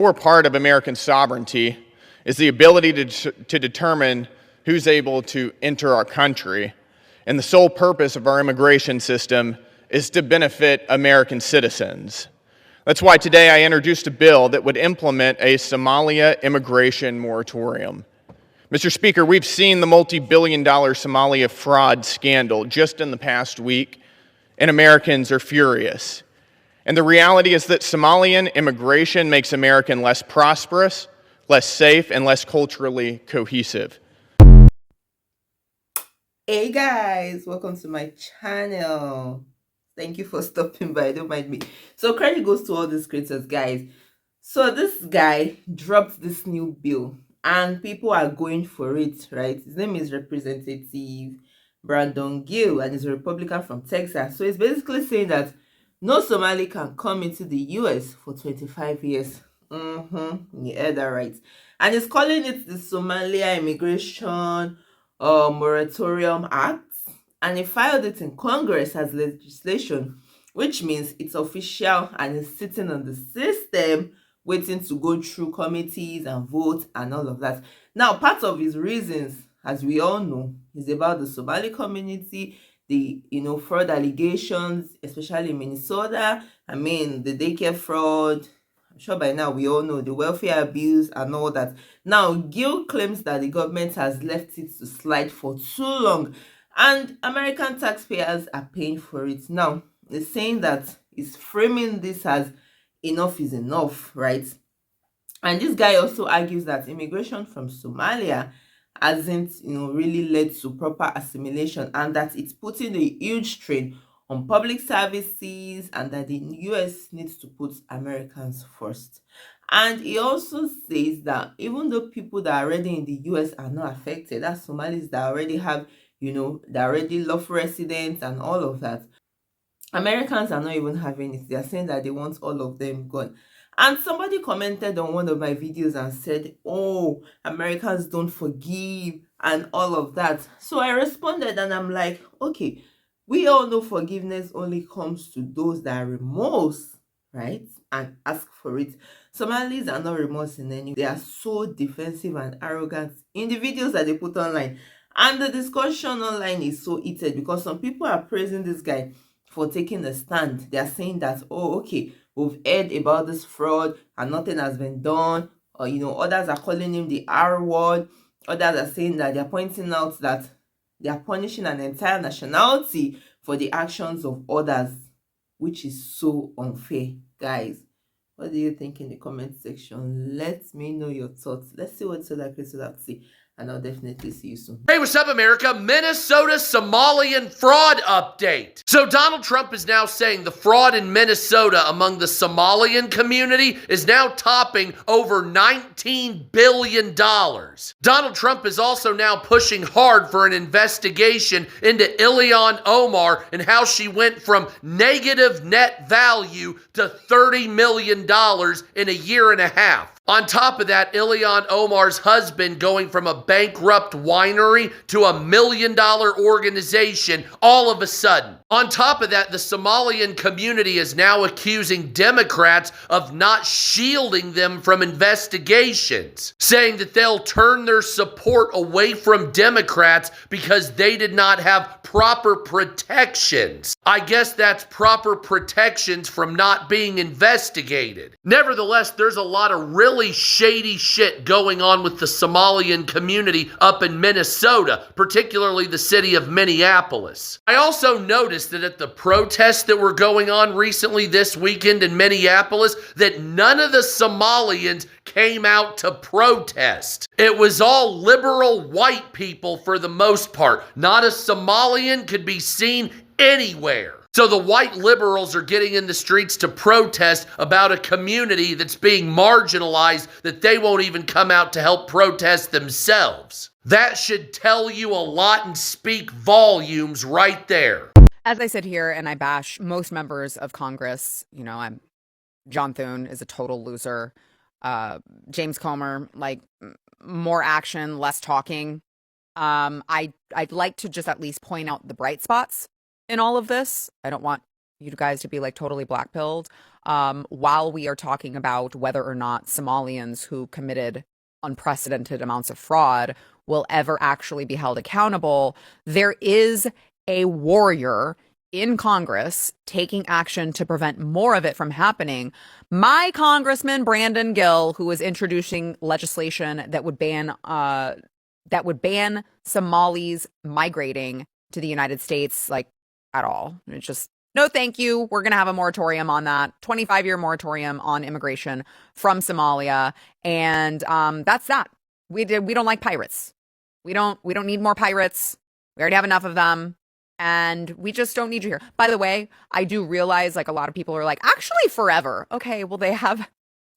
core part of American sovereignty is the ability to determine who's able to enter our country. And the sole purpose of our immigration system is to benefit American citizens. That's why today I introduced a bill that would implement a Somalia immigration moratorium. Mr. Speaker, we've seen the multi-billion-dollar Somalia fraud scandal just in the past week, and Americans are furious. And the reality is that Somalian immigration makes America less prosperous, less safe, and less culturally cohesive. Hey guys, welcome to my channel. Thank you for stopping by. Don't mind me. So credit goes to all these creators, guys. So this guy dropped this new bill and people are going for it, right? His name is Representative Brandon Gill and he's a Republican from Texas. So he's basically saying that no Somali can come into the US for 25 years. You heard that right. And he's calling it the Somalia Immigration Moratorium Act, and he filed it in Congress as legislation, which means it's official and it's sitting on the system waiting to go through committees and vote and all of that. Now, part of his reasons, as we all know, is about the Somali community, the fraud allegations, especially in Minnesota. I mean, the daycare fraud. I'm sure by now we all know the welfare abuse and all that. Now, Gill claims that the government has left it to slide for too long and American taxpayers are paying for it. Now, he's saying that he's framing this as enough is enough, right? And this guy also argues that immigration from Somalia hasn't really led to proper assimilation and that it's putting a huge strain on public services and that the US needs to put Americans first. And he also says that even though people that are already in the US are not affected, that's Somalis that already have, that already lawful residents and all of that, Americans are not even having it. They are saying that they want all of them gone. And somebody commented on one of my videos and said, oh, Americans don't forgive and all of that. So I responded and I'm like, okay, we all know forgiveness only comes to those that are remorse, right? And ask for it. Somalis are not remorse in any way. They are so defensive and arrogant in the videos that they put online. And the discussion online is so heated because some people are praising this guy for taking a stand. They are saying that, oh, okay, we've heard about this fraud and nothing has been done. Or, others are calling him the R word. Others are saying that they're pointing out that they are punishing an entire nationality for the actions of others, which is so unfair. Guys, what do you think in the comment section? Let me know your thoughts. Let's see what other creators have to say. And I'll definitely see you soon. Hey, what's up, America? Minnesota Somalian fraud update. So Donald Trump is now saying the fraud in Minnesota among the Somalian community is now topping over $19 billion. Donald Trump is also now pushing hard for an investigation into Ilhan Omar and how she went from negative net value to $30 million in a year and a half. On top of that, Ilhan Omar's husband going from a bankrupt winery to $1 million organization all of a sudden. On top of that, the Somalian community is now accusing Democrats of not shielding them from investigations, saying that they'll turn their support away from Democrats because they did not have proper protections. I guess that's proper protections from not being investigated. Nevertheless, there's a lot of really shady shit going on with the Somalian community up in Minnesota, particularly the city of Minneapolis. I also noticed that at the protests that were going on recently this weekend in Minneapolis, that none of the Somalians came out to protest. It was all liberal white people for the most part. Not a Somalian could be seen anywhere. So the white liberals are getting in the streets to protest about a community that's being marginalized that they won't even come out to help protest themselves. That should tell you a lot and speak volumes right there. As I sit here and I bash most members of Congress, John Thune is a total loser. James Comer, more action, less talking. I'd like to just at least point out the bright spots in all of this. I don't want you guys to be totally black-pilled. while we are talking about whether or not Somalians who committed unprecedented amounts of fraud will ever actually be held accountable, there is a warrior in Congress taking action to prevent more of it from happening. My Congressman Brandon Gill, who is introducing legislation that would ban Somalis migrating to the United States, like, at all. It's just no, thank you. We're going to have a moratorium on that, 25-year moratorium on immigration from Somalia, and that's that. We don't like pirates. We don't need more pirates. We already have enough of them, and we just don't need you here. By the way, I do realize like a lot of people are like, actually forever. Okay, well they have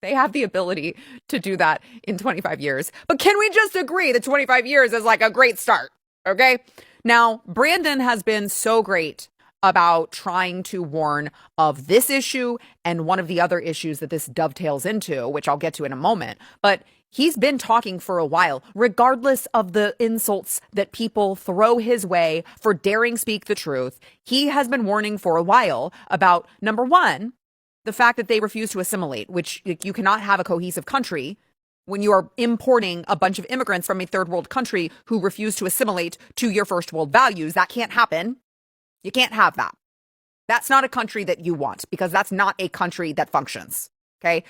the ability to do that in 25 years. But can we just agree that 25 years is like a great start? Okay? Now, Brandon has been so great about trying to warn of this issue and one of the other issues that this dovetails into, which I'll get to in a moment. But he's been talking for a while, regardless of the insults that people throw his way for daring speak the truth. He has been warning for a while about, number one, the fact that they refuse to assimilate, which you cannot have a cohesive country when you are importing a bunch of immigrants from a third world country who refuse to assimilate to your first world values. That can't happen. You can't have that. That's not a country that you want, because that's not a country that functions. Okay.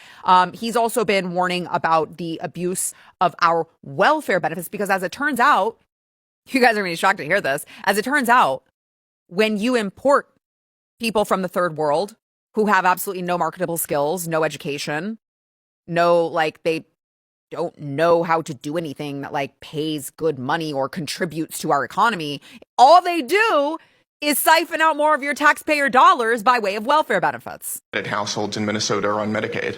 He's also been warning about the abuse of our welfare benefits, because as it turns out, you guys are going to be shocked to hear this. As it turns out, when you import people from the third world who have absolutely no marketable skills, no education, they don't know how to do anything that like pays good money or contributes to our economy, all they do is siphon out more of your taxpayer dollars by way of welfare benefits. Households in Minnesota are on Medicaid.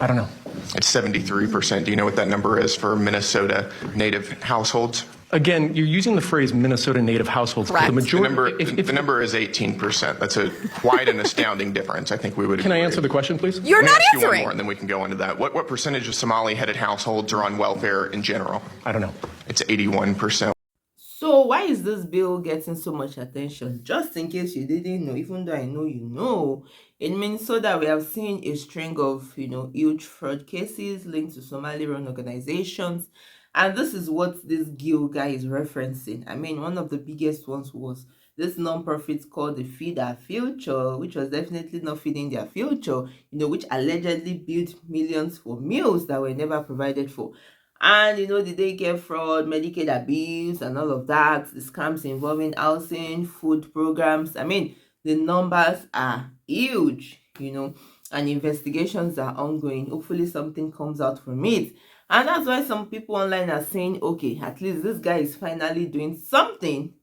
I don't know. It's 73%. Do you know what that number is for Minnesota native households? Again, you're using the phrase Minnesota native households. Correct. The number is 18%. That's a quite an astounding difference. I think we would agree. Can I answer the question, please? You're Let me not ask you one answering. more, and then we can go into that. What percentage of Somali-headed households are on welfare in general? I don't know. It's 81%. So why is this bill getting so much attention? Just in case you didn't know, even though I know you know, in Minnesota we have seen a string of, huge fraud cases linked to Somali-run organizations. And this is what this Gill guy is referencing. I mean, one of the biggest ones was this non-profit called the Feed Our Future, which was definitely not feeding their future, which allegedly built millions for meals that were never provided for. And, the daycare fraud, Medicaid abuse, and all of that, the scams involving housing, food programs. I mean, the numbers are huge, and investigations are ongoing. Hopefully something comes out from it. And that's why some people online are saying, okay, at least this guy is finally doing something,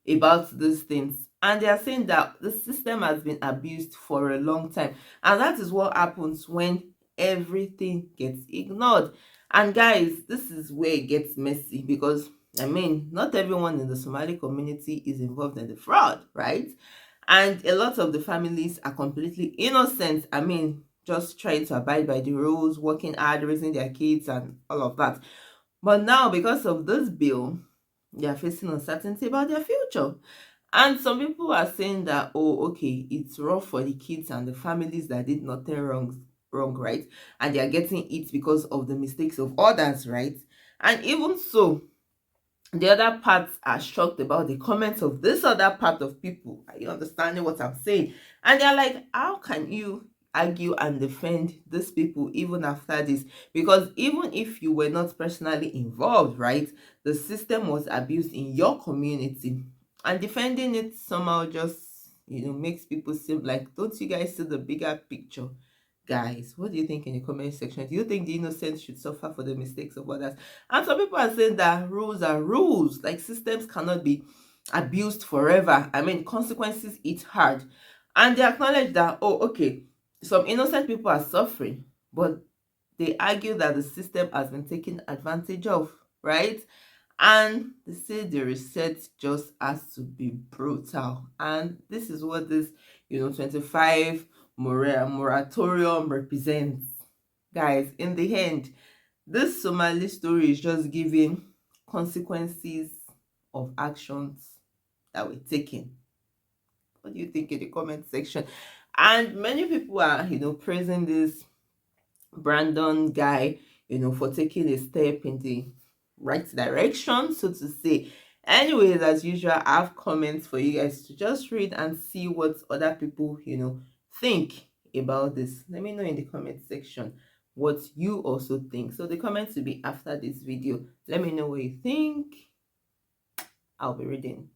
about these things. And they are saying that the system has been abused for a long time. And that is what happens when everything gets ignored. And guys, this is where it gets messy, because I mean, not everyone in the Somali community is involved in the fraud, right? And a lot of the families are completely innocent. I mean, just trying to abide by the rules, working hard, raising their kids and all of that. But now, because of this bill, they are facing uncertainty about their future. And some people are saying that, oh, okay, it's rough for the kids and the families that did nothing wrong, right? And they are getting it because of the mistakes of others, right? And even so, the other parts are shocked about the comments of this other part of people. Are you understanding what I'm saying? And they're like, how can you argue and defend these people even after this? Because even if you were not personally involved, right, the system was abused in your community, and defending it somehow just makes people seem like, don't you guys see the bigger picture? Guys, what do you think in the comment section? Do you think the innocent should suffer for the mistakes of others? And some people are saying that rules are rules, like systems cannot be abused forever. I mean, consequences hit hard. And they acknowledge that, oh, okay, some innocent people are suffering, but they argue that the system has been taken advantage of, right? And they say the reset just has to be brutal. And this is what this 25 moratorium represents. Guys, in the end, this Somali story is just giving consequences of actions that were taken. What do you think in the comment section? And many people are, praising this Brandon guy, for taking a step in the right direction, so to say. Anyways, as usual, I have comments for you guys to just read and see what other people, think about this. Let me know in the comment section what you also think. So the comments will be after this video. Let me know what you think. I'll be reading.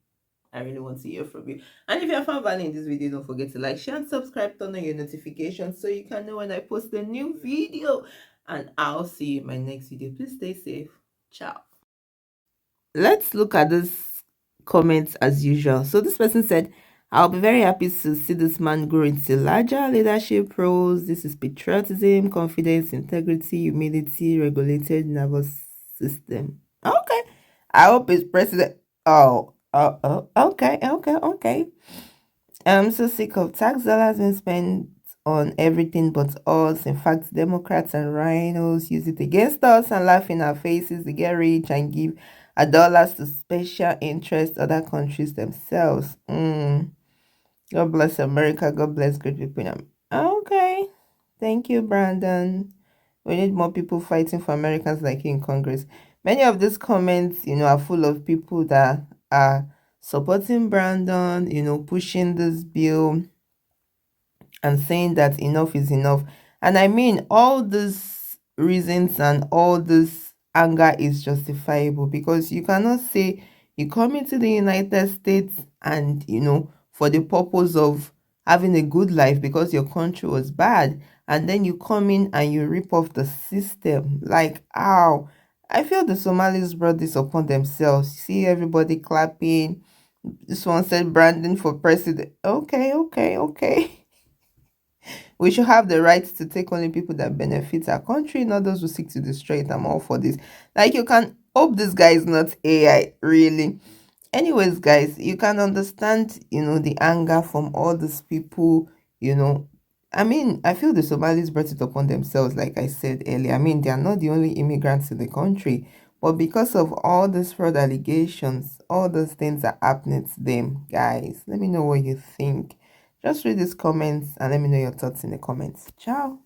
I really want to hear from you. And if you have found value in this video, don't forget to like, share, and subscribe, turn on your notifications so you can know when I post a new video. And I'll see you in my next video. Please stay safe. Ciao. Let's look at this comments as usual. So this person said, I'll be very happy to see this man grow into larger leadership roles. This is patriotism, confidence, integrity, humility, regulated nervous system. Okay. I hope his president. Okay. I'm so sick of tax dollars being spent on everything but us. In fact, Democrats and rhinos use it against us and laugh in our faces. They get rich and give our dollars to special interest other countries themselves. God bless America. God bless great people in America. Okay. Thank you, Brandon. We need more people fighting for Americans like you in Congress. Many of these comments, are full of people that are supporting Brandon, pushing this bill and saying that enough is enough. And I mean, all these reasons and all this anger is justifiable, because you cannot say you come into the United States and, for the purpose of having a good life because your country was bad, and then you come in and you rip off the system. Like, ow. I feel the Somalis brought this upon themselves. See everybody clapping. This one said Brandon for president. Okay. We should have the right to take only people that benefit our country, not those who seek to destroy it. I'm all for this. Like, you can hope this guy is not AI, really. Anyways, guys, you can understand, the anger from all these people, I mean, I feel the Somalis brought it upon themselves, like I said earlier. I mean, they are not the only immigrants in the country, but because of all these fraud allegations, all those things are happening to them, guys. Let me know what you think. Just read these comments and let me know your thoughts in the comments. Ciao.